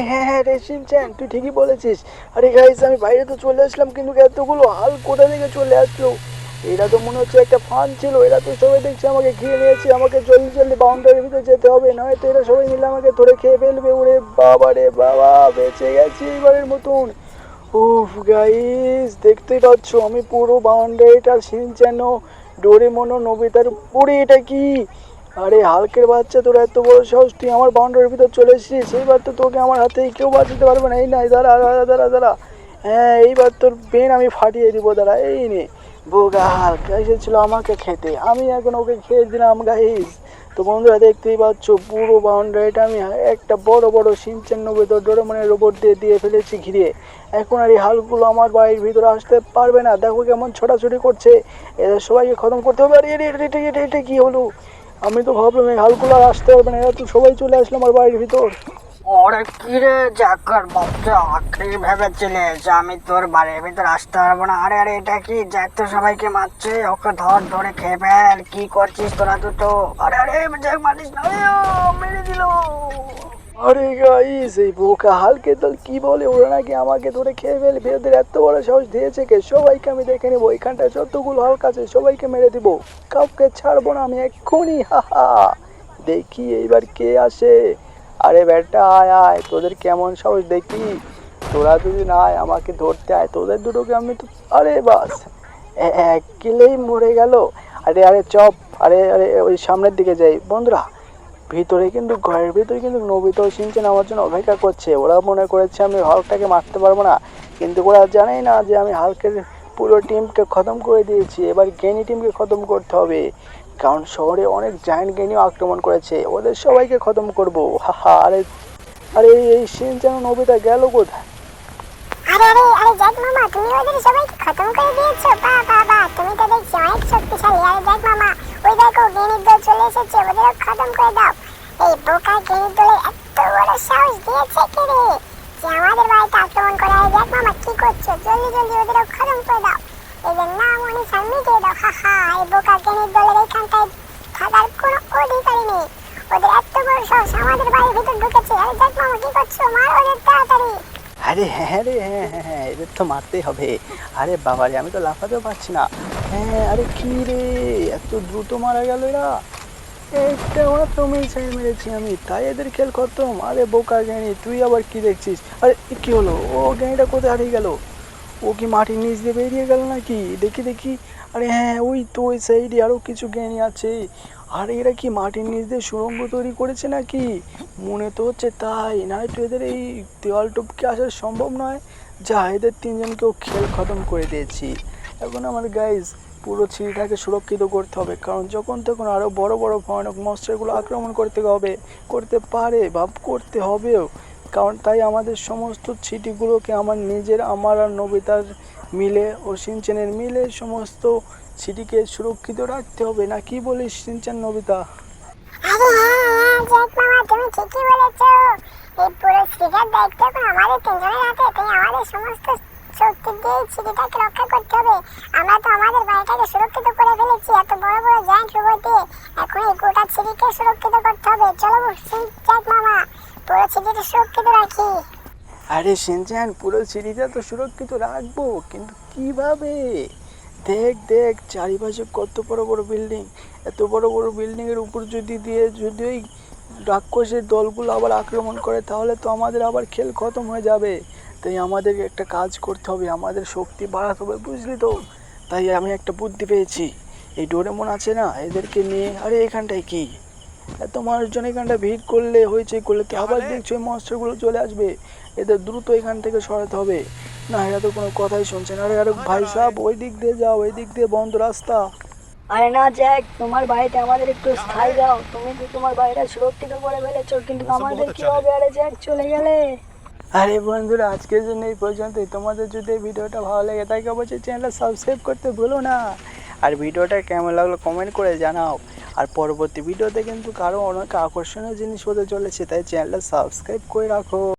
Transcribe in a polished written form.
হ্যাঁ হ্যাঁ রে শিনচ্যান, তুই ঠিকই বলেছিস। আরে গাইস, আমি বাইরে তো চলে আসলাম, কিন্তু এতগুলো হাল কোথা থেকে চলে আসলো? এরা তো মনে হচ্ছে একটা ফান ছিল। এরা তো সবাই দেখছি আমাকে ঘিরে নিয়েছে। আমাকে জলদি জলদি বাউন্ডারির ভিতরে যেতে হবে, নয়তো এরা সবাই মিলে আমাকে ধরে খেয়ে ফেলবে। ওরে বাবা রে বাবা, বেঁচে গেছি এবারের মতন। উফ গাইস, দেখতেই পাচ্ছ আমি পুরো বাউন্ডারিটা শিনচ্যান, ডোরেমন, নোবিতার উপরে। এটা কি? আরে হালকের বাচ্চা, তোরা এত বড় সাহস, তুই আমার বাউন্ডারির ভিতর চলে এসেছিস। এইবার তো তোকে আমার হাতে কেউ বাঁচাতে পারবে না। এই নাই, দাঁড়া দাঁড়া দাঁড়া দাঁড়া। হ্যাঁ, এইবার তোর বেন আমি ফাটিয়ে দিব, দাঁড়া। এই নে, বোগা হাল্ক এসেছিল আমাকে খেতে, আমি এখন ওকে খেয়ে দিলাম গাইস। তো বন্ধুরা, দেখতেই পাচ্ছ পুরো বাউন্ডারিটা আমি একটা বড় বড় শিনচ্যান, নোবিতা, ডোরেমনের রোবট দিয়ে দিয়ে ফেলেছি ঘিরে। এখন আর এই হালগুলো আমার বাড়ির ভিতরে আসতে পারবে না। দেখো কেমন ছোটাছুটি করছে। এদের সবাইকে খতম করতে হবে। আরে এটা কি হলো? আমি তো ভাবলাম এই হালগুলো আর আসতে পারবে না, এরা তো সবাই চলে আসলো আমার বাড়ির ভিতর। ওরে কিরে জ্যাকার বাচ্চা, কি ভেবেছিলিস আমি তোর বাড়ির ভিতর আসতে পারবো না? আরে আরে, এটা কি জ্যাক তো সবাইকে মারছে, ওকে ধর, ধরে খেয়ে ফেল। কি করছিস তোরা দুটো? আরে আরে, জ্যাক মারিস না, আরে, ও মেরে দিল। আরে গাইস, এই বোকা হালকে দল কি বলে? ওরা নাকি আমাকে ধরে খেয়ে ফেলবে। ওদের এত বড় সাহস দিয়েছে কে? সবাইকে আমি দেখে নেবো। এখানটায় যতগুলো হালক আছে সবাইকে মেরে দিব, কাউকে ছাড়বো না আমি এক্ষুনি। হাহা, দেখি এইবার কে আসে। আরে বেটা, আয় আয়, তোদের কেমন সাহস দেখি। তোরা যদি না আয় আমাকে ধরতে আয়, তোদের দুটোকে আমি তো, আরে বাস, এক কিলেই মরে গেল। আরে আরে চপ, আরে আরে ওই সামনের দিকে যাই। বন্ধুরা, ভিতরে কিন্তু, ঘরের ভিতরে কিন্তু নোবিতা ও শিনচ্যান আমার জন্য অপেক্ষা করছে। ওরা মনে করেছে আমি হাল্কটাকে মারতে পারবো না, কিন্তু ওরা জানেই না যে আমি হাল্কের পুরো টিমকে খতম করে দিয়েছি। এবার গেনি টিমকে খতম করতে হবে, কারণ শহরে অনেক জায়ান্ট গেনিও আক্রমণ করেছে। ওদের সবাইকে খতম করবো। হাহা, আরে আরে, এই শিনচ্যান ও নোবিতা গেল কোথায়? আরে আরে আরে, জ্যাক মামা, তুমি ওদের সবাইকে খতম করে দিয়েছো। বাহ বাহ বাহ, তুমি তো দেখছি অনেক শক্তিশালী। আরে জ্যাক মামা, ওই দেখো গেনির দল চলে এসেছে, ওদেরও খতম করে দাও। এই বোকা গেনির দলে এত বড় সাহস দিয়েছে কে রে, যে আমাদের বাড়িতে আক্রমণ করে? আরে জ্যাক মামা, কি করছো? জলদি জলদি ওদেরও খতম করে দাও, এদের নাম অনুসার মিটিয়ে দাও। হাহা, এই বোকা গেনির দলের এইখানটায় থাকার কোনো অধিকারই নেই। ওদের এত বড় সাহস আমাদের বাড়ির ভিতর ঢুকেছে। আরে জ্যাক মামা, কি করছো? মারো ওদের তাড়াতাড়ি। আরে হ্যাঁ রে, হ্যাঁ হ্যাঁ হ্যাঁ, এদের তো মারতেই হবে। আরে বাবা রে, আমি তো লাফাতেও পারছি না। হ্যাঁ, আরে কি রে, এত দ্রুত মারা গেল এরা? একটা মাত্র মিসাইল মেরেছি আমি, তাই এদের খেল খতম। আরে বোকা জ্ঞানী, তুই আবার কি দেখছিস? আরে কি হলো? ও জ্ঞানীটা কোথায় হারিয়ে গেল? ও কি মাটির নিচ দিয়ে বেরিয়ে গেল নাকি? দেখি দেখি। আরে হ্যাঁ, ওই তো ওই সাইডে আরও কিছু জ্ঞানী আছে। আর এরা কি মাটির নিচ দিয়ে সুড়ঙ্গ তৈরি করেছে নাকি? মনে তো হচ্ছে তাই, নয়তো এদের এই দেওয়াল টপকে আসা সম্ভব নয়। যা, এদের তিনজনকেও খেল খতম করে দিয়েছি। এখন আমার গাইজ পুরো সিঁড়িটাকে সুরক্ষিত করতে হবে, কারণ যখন তখন আরও বড় বড় ভয়ানক মনস্টারগুলো আক্রমণ করতে হবে, করতে পারে, ভাব করতে হবেও। কারণ তাই আমাদের সমস্ত সিটিগুলোকে আমার নিজের, আমার আর নোবিতার মিলে ও শিনচ্যানের মিলে সমস্ত সিটিকে সুরক্ষিত রাখতে হবে। না কি বলিস শিনচ্যান, নোবিতা? আরে হ্যাঁ হ্যাঁ, জ্যাক মামা, তুমি ঠিকই বলেছো। এই পুরো সিটিটার দায়িত্ব এখন আমাদের তিনজনের হাতে। তাই আমাদের সমস্ত শক্তি দিয়ে এই সিটিটাকে রক্ষা করতে হবে। আমরা তো আমাদের বাড়িটাকে সুরক্ষিত করে ফেলেছি এত বড় বড় জায়ান্ট রোবট দিয়ে। এখন এই গোটা সিটিকে সুরক্ষিত করতে হবে। চলো জ্যাক মামা, পুরো সিটিটা সুরক্ষিত রাখি। আরে শিনচ্যান, পুরো সিটিটা তো সুরক্ষিত রাখবো, কিন্তু কিভাবে? দেখ দেখ চারিপাশে কত বড় বড় বিল্ডিং। এত বড় বড় বিল্ডিংয়ের উপর যদি ওই রাক্ষসের দলগুলো আবার আক্রমণ করে, তাহলে তো আমাদের আবার খেল খতম হয়ে যাবে। তাই আমাদের একটা কাজ করতে হবে, আমাদের শক্তি বাড়াতে হবে, বুঝলি তো? তাই আমি একটা বুদ্ধি পেয়েছি। এই ডোরেমন আছে না, এদেরকে নিয়ে, আরে এখানটায় কি এত মানুষজন এখানটা ভিড় করলে, হইচই করলে তো আবার দেখছো ওই মনস্টারগুলো চলে আসবে। এদের দ্রুত এখান থেকে সরাতে হবে। না, এরা তো কোনো কথাই শুনছে না। আরে আরে ভাই সাহেব, ওই দিক দিয়ে যাও, ওই দিক দিয়ে বন্ধ রাস্তা। আরে না জ্যাক, তোমার বাড়িতে আমাদের একটু স্থায়ী দাও। তুমি তো তোমার বাড়িটা সুরক্ষিত করে ফেলেছো, কিন্তু আমাদের কি হবে? আরে জ্যাক, চলে গেলে। আরে বন্ধুরা, আজকের জন্য এই পর্যন্তই। তোমাদের যদি এই ভিডিওটা ভালো লাগে থাকে অবশ্যই চ্যানেলটা সাবস্ক্রাইব করতে ভুলো না। আর ভিডিওটা কেমন লাগলো কমেন্ট করে জানাও। আর পরবর্তী ভিডিওতে কিন্তু কারো অনেক আকর্ষণীয় জিনিস হতে চলেছে, তাই চ্যানেলটা সাবস্ক্রাইব করে রাখো।